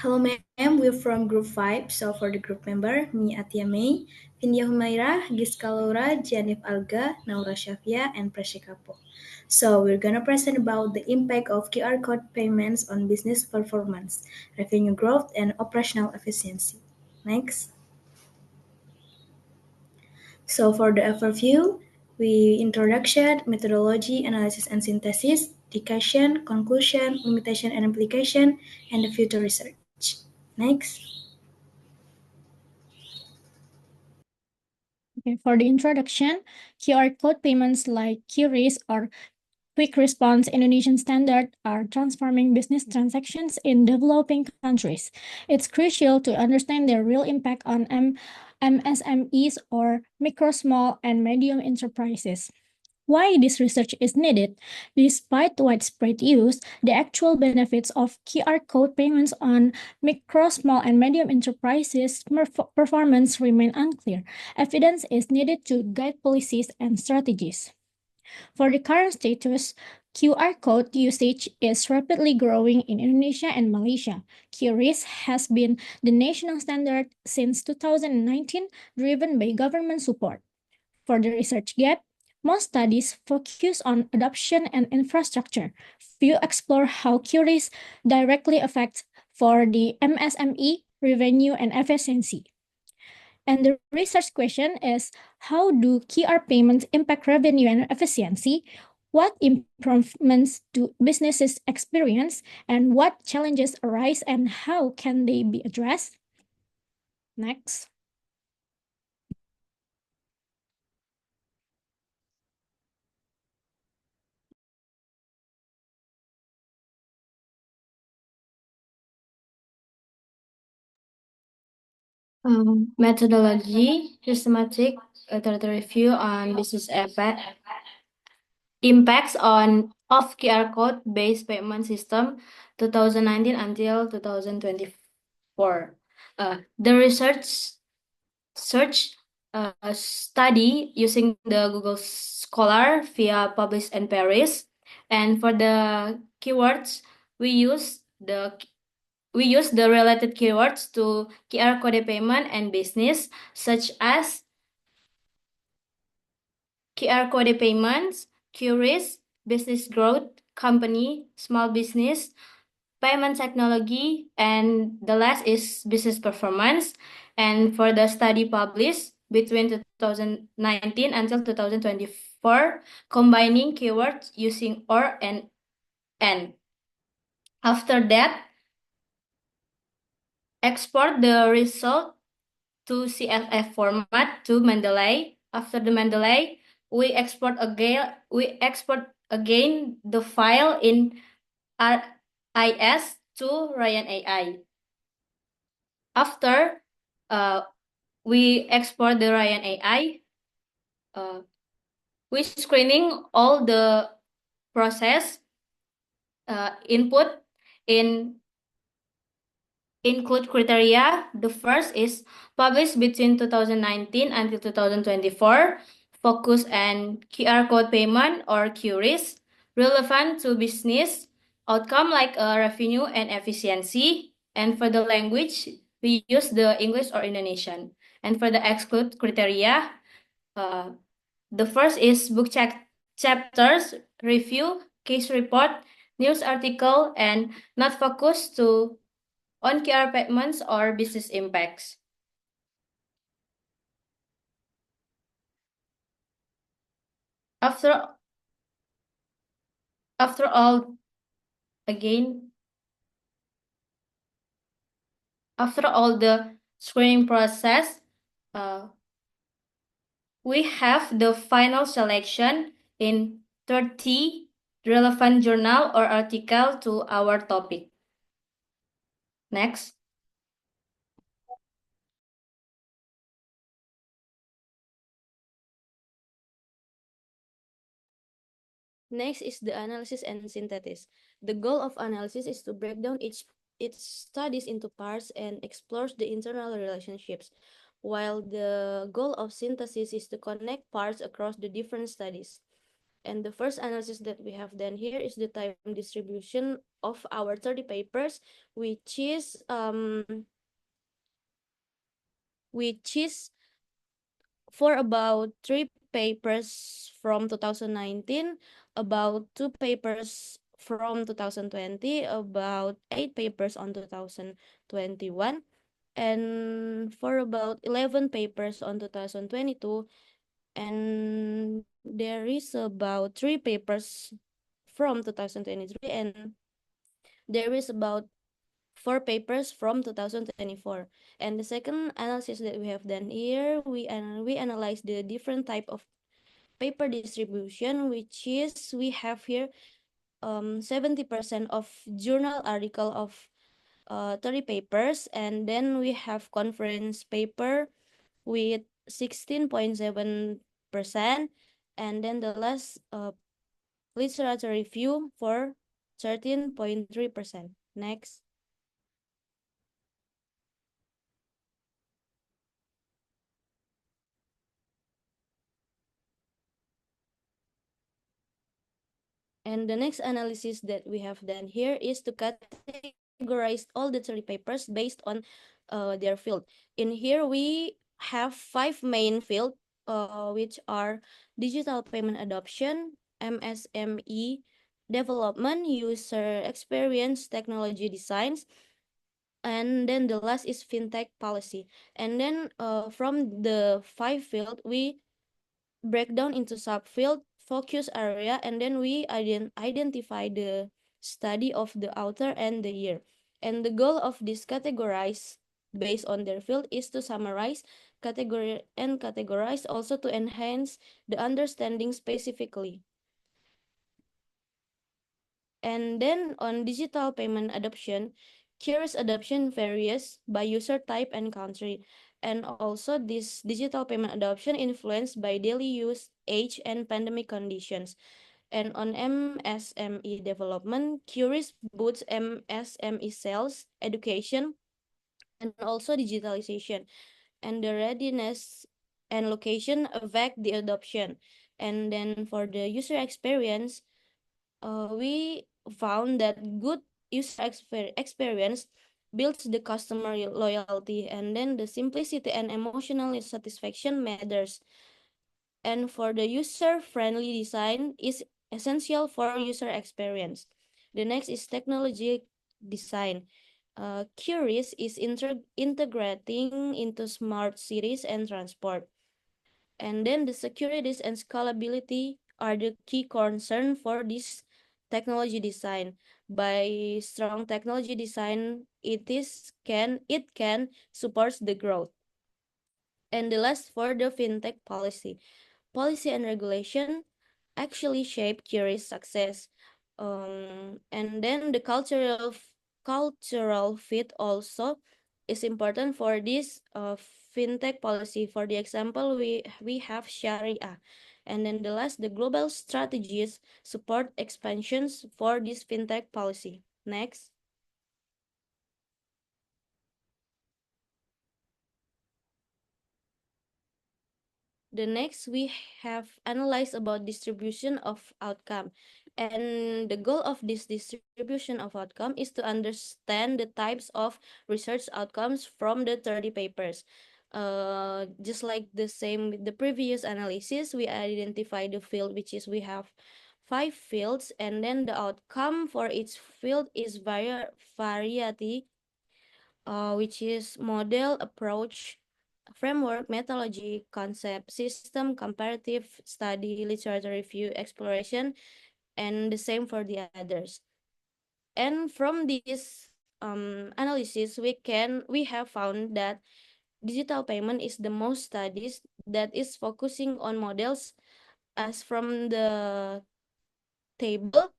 Hello, ma'am. We're from Group 5. So for the group member, me Atia May, Vindia Humaira, Giska Laura, Janif Alga, Naura Shafia, and Prashikapo. So we're gonna present about the impact of QR code payments on business performance, revenue growth, and operational efficiency. Next. So for the overview, we introduction, methodology, analysis and synthesis, discussion, conclusion, limitation and application, and the future research. Next. Okay, for the introduction, QR code payments like QRIS or Quick Response Indonesian Standard are transforming business transactions in developing countries. It's crucial to understand their real impact on MSMEs or micro, small, and medium enterprises. Why this research is needed? Despite widespread use, the actual benefits of QR code payments on micro, small, and medium enterprises performance remain unclear. Evidence is needed to guide policies and strategies. For the current status, QR code usage is rapidly growing in Indonesia and Malaysia. QRIS has been the national standard since 2019, driven by government support. For the research gap, most studies focus on adoption and infrastructure. Few explore how QRIS directly affects for the MSME, revenue, and efficiency. And the research question is, how do QR payments impact revenue and efficiency? What improvements do businesses experience? And what challenges arise and how can they be addressed? Next. Methodology, systematic review on business impacts of QR code based payment system 2019 until 2024. The research study using the Google Scholar via Publish and Paris, and for the keywords we use the related keywords to QR code payment and business, such as QR code payments, QRIS, business growth, company, small business, payment technology, and the last is business performance. And for the study published between 2019 until 2024, combining keywords using OR and N. After that, export the result to CSV format to Mendeley. After the Mendeley, we export again the file in RIS to Ryan AI. After we export the Ryan AI, we screening all the process input in include criteria. The first is published between 2019 until 2024, focus on QR code payment or QRIS, relevant to business, outcome like revenue and efficiency, and for the language, we use the English or Indonesian. And for the exclude criteria, the first is book chapters, review, case report, news article, and not focused on QR payments or business impacts. After all the screening process, we have the final selection in 30 relevant journal or article to our topic. Next. Next is the analysis and synthesis. The goal of analysis is to break down its studies into parts and explores the internal relationships, while the goal of synthesis is to connect parts across the different studies. And the first analysis that we have done here is the time distribution of our 30 papers, which is for about 3 papers from 2019, about 2 papers from 2020, about 8 papers on 2021, and for about 11 papers on 2022, and there is about 3 papers from 2023, and there is about 4 papers from 2024. And the second analysis that we have done here, we analyze the different type of paper distribution, which is we have here 70% of journal article of 30 papers, and then we have conference paper with 16.7%, and then the last literature review for 13.3%. Next. And the next analysis that we have done here is to categorize all the 30 papers based on their field. In here, we have 5 main fields, which are digital payment adoption, MSME development, user experience, technology designs, and then the last is fintech policy. And then from the 5 field, we break down into subfield, focus area, and then we identify the study of the author and the year. And the goal of this categorize based on their field is to summarize, categorize also to enhance the understanding specifically. And then on digital payment adoption, curious adoption varies by user type and country. And also this digital payment adoption influenced by daily use, age, and pandemic conditions. And on MSME development, curious boosts MSME sales, education, and also digitalization. And the readiness and location affect the adoption. And then for the user experience, we found that good user experience builds the customer loyalty, and then the simplicity and emotional satisfaction matters. And for the user-friendly design is essential for user experience. The next is technology design. Curious is integrating into smart cities and transport. And then the securities and scalability are the key concern for this technology design. By strong technology design, it can support the growth. And the last for the fintech policy. Policy and regulation actually shape Curious success. And then the cultural fit also is important for this fintech policy. For the example, we have Sharia. And then the last, the global strategies support expansions for this fintech policy. Next. The next, we have analyzed about distribution of outcome. And the goal of this distribution of outcome is to understand the types of research outcomes from the 30 papers. Just like the same with the previous analysis, we identify the field, which is we have 5 fields, and then the outcome for each field is variety, which is model, approach, framework, methodology, concept, system, comparative study, literature review, exploration, and the same for the others. And from this analysis, we have found that digital payment is the most studies that is focusing on models, as from the table,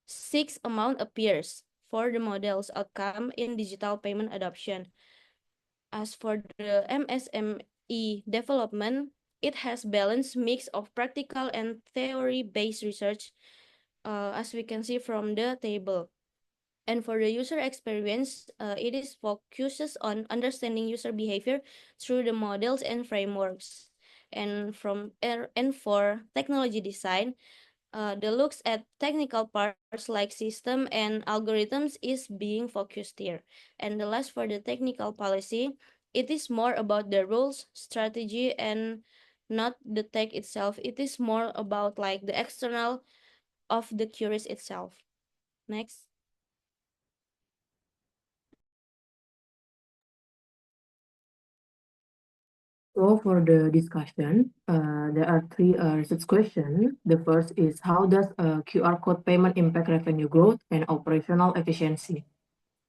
6 amount appears for the models outcome in digital payment adoption. As for the MSME development, it has balanced mix of practical and theory-based research, as we can see from the table. And for the user experience, it is focuses on understanding user behavior through the models and frameworks. And for technology design, The looks at technical parts like system and algorithms is being focused here. And the last for the technical policy, it is more about the rules, strategy, and not the tech itself. It is more about like the external of the QRIS itself. Next. So for the discussion, there are three research questions. The first is how does QR code payment impact revenue growth and operational efficiency?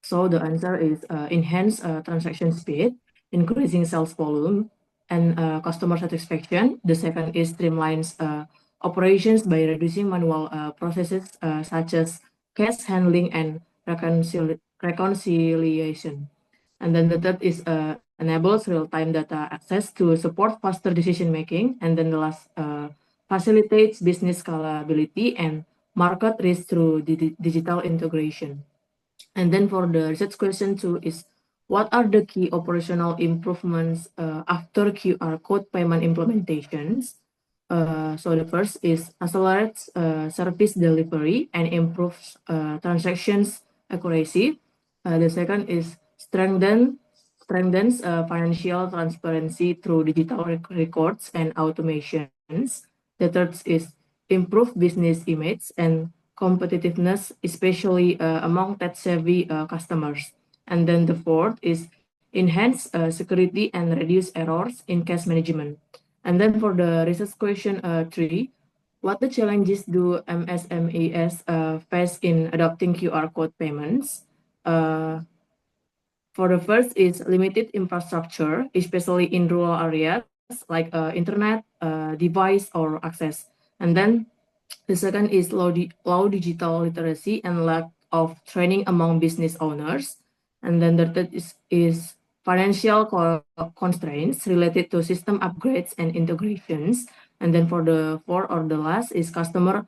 So the answer is enhance transaction speed, increasing sales volume, and customer satisfaction. The second is streamlines operations by reducing manual processes such as cash handling and reconciliation. And then the third is enables real-time data access to support faster decision making. And then the last facilitates business scalability and market risk through digital integration. And then for the research question two is, what are the key operational improvements after QR code payment implementations? So the first is accelerates service delivery and improves transactions accuracy. The second is strengthens financial transparency through digital records and automations. The third is improve business image and competitiveness, especially among tech-savvy customers. And then the fourth is enhance security and reduce errors in cash management. And then for the research question three, what the challenges do MSMEs face in adopting QR code payments? For the first is limited infrastructure, especially in rural areas like internet, device, or access. And then the second is low digital literacy and lack of training among business owners. And then the third is financial constraints related to system upgrades and integrations. And then for the fourth or the last is customer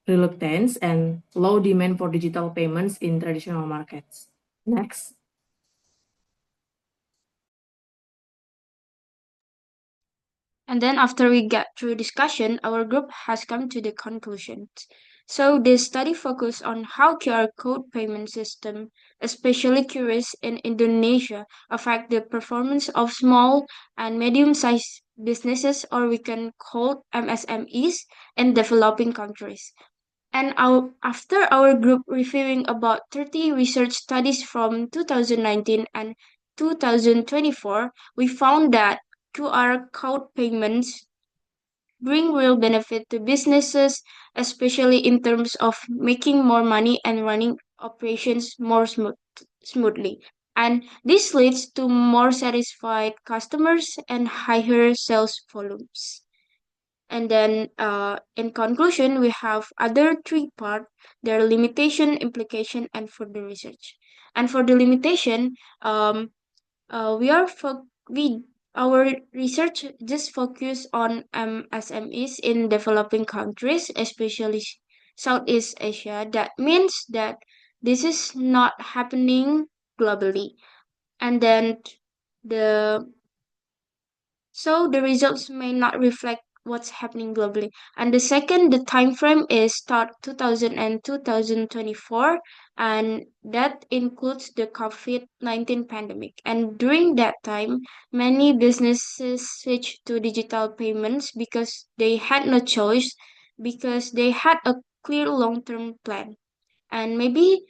reluctance and low demand for digital payments in traditional markets. Next. And then after we get through discussion, our group has come to the conclusions. So the study focused on how QR code payment system, especially QRIS in Indonesia, affect the performance of small and medium-sized businesses, or we can call MSMEs, in developing countries. And after our group reviewing about 30 research studies from 2019 and 2024, we found that QR code payments bring real benefit to businesses, especially in terms of making more money and running operations more smoothly. And this leads to more satisfied customers and higher sales volumes. And then in conclusion, we have other three part, their limitation, implication, and further research. And for the limitation, we are we our research just focus on SMEs in developing countries, especially Southeast Asia. That means that this is not happening globally. And then the the results may not reflect what's happening globally. And the second, the time frame is start 2000 and 2024, and that includes the COVID-19 pandemic. And during that time, many businesses switched to digital payments because they had no choice, because they had a clear long-term plan. And maybe,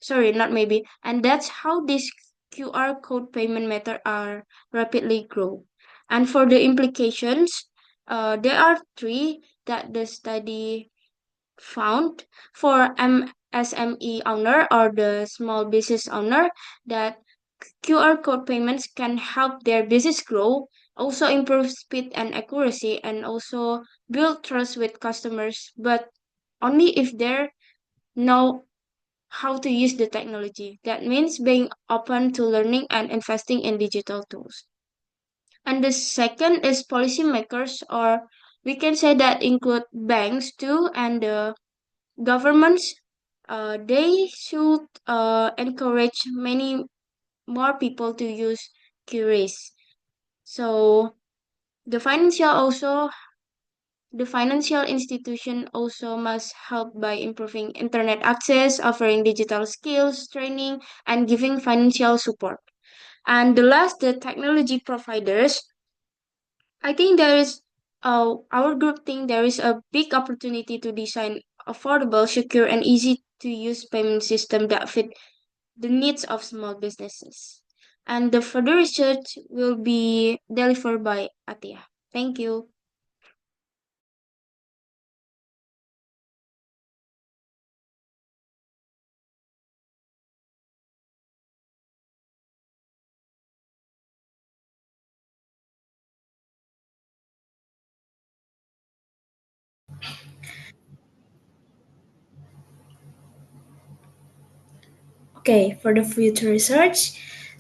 sorry, not maybe, and that's how these QR code payment method are rapidly grow. And for the implications, there are three that the study found. For MSME owner or the small business owner, that QR code payments can help their business grow, also improve speed and accuracy, and also build trust with customers, but only if they know how to use the technology. That means being open to learning and investing in digital tools. And the second is policymakers, or we can say that include banks too, and the governments. They should encourage many more people to use QRIS. So the financial also The financial institution also must help by improving internet access, offering digital skills, training, and giving financial support. And the last, the technology providers. I think our group think there is a big opportunity to design affordable, secure, and easy to use payment system that fit the needs of small businesses. And the further research will be delivered by Atia. Thank you. Okay, for the future research,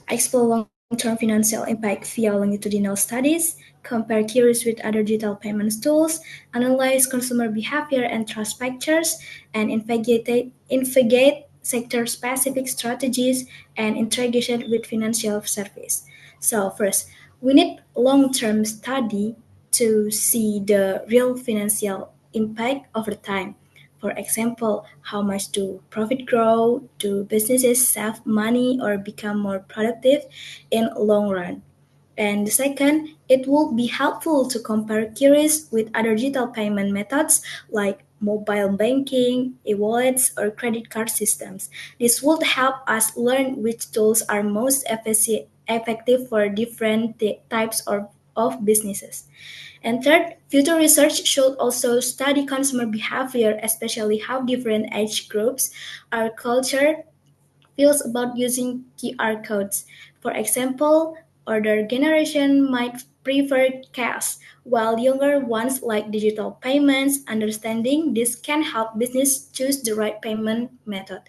explore long-term financial impact via longitudinal studies, compare QRIS with other digital payments tools, analyze consumer behavior and trust factors, and investigate sector-specific strategies and integration with financial service. So first, we need long-term study to see the real financial impact over time. For example, how much do profit grow? Do businesses save money or become more productive in long run? And the second, it will be helpful to compare QRIS with other digital payment methods like mobile banking, e-wallets, or credit card systems. This would help us learn which tools are most effective for different types of businesses. And third, future research should also study consumer behavior, especially how different age groups, our culture, feels about using QR codes. For example, older generation might prefer cash, while younger ones like digital payments. Understanding this can help business choose the right payment method.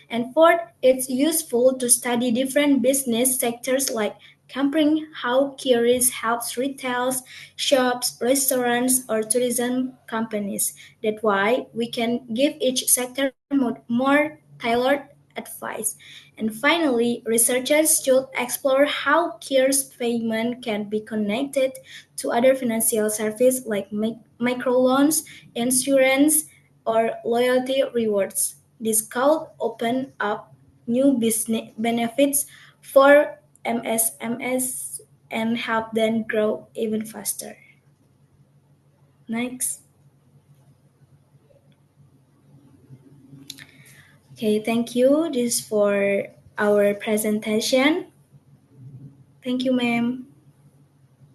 And fourth, it's useful to study different business sectors like comparing how QRIS helps retails, shops, restaurants, or tourism companies. That's why we can give each sector more tailored advice. And finally, researchers should explore how CARES payment can be connected to other financial services like microloans, insurance, or loyalty rewards. This could open up new business benefits for MSMS and help them grow even faster. Next. Okay, thank you. This is for our presentation. Thank you, ma'am.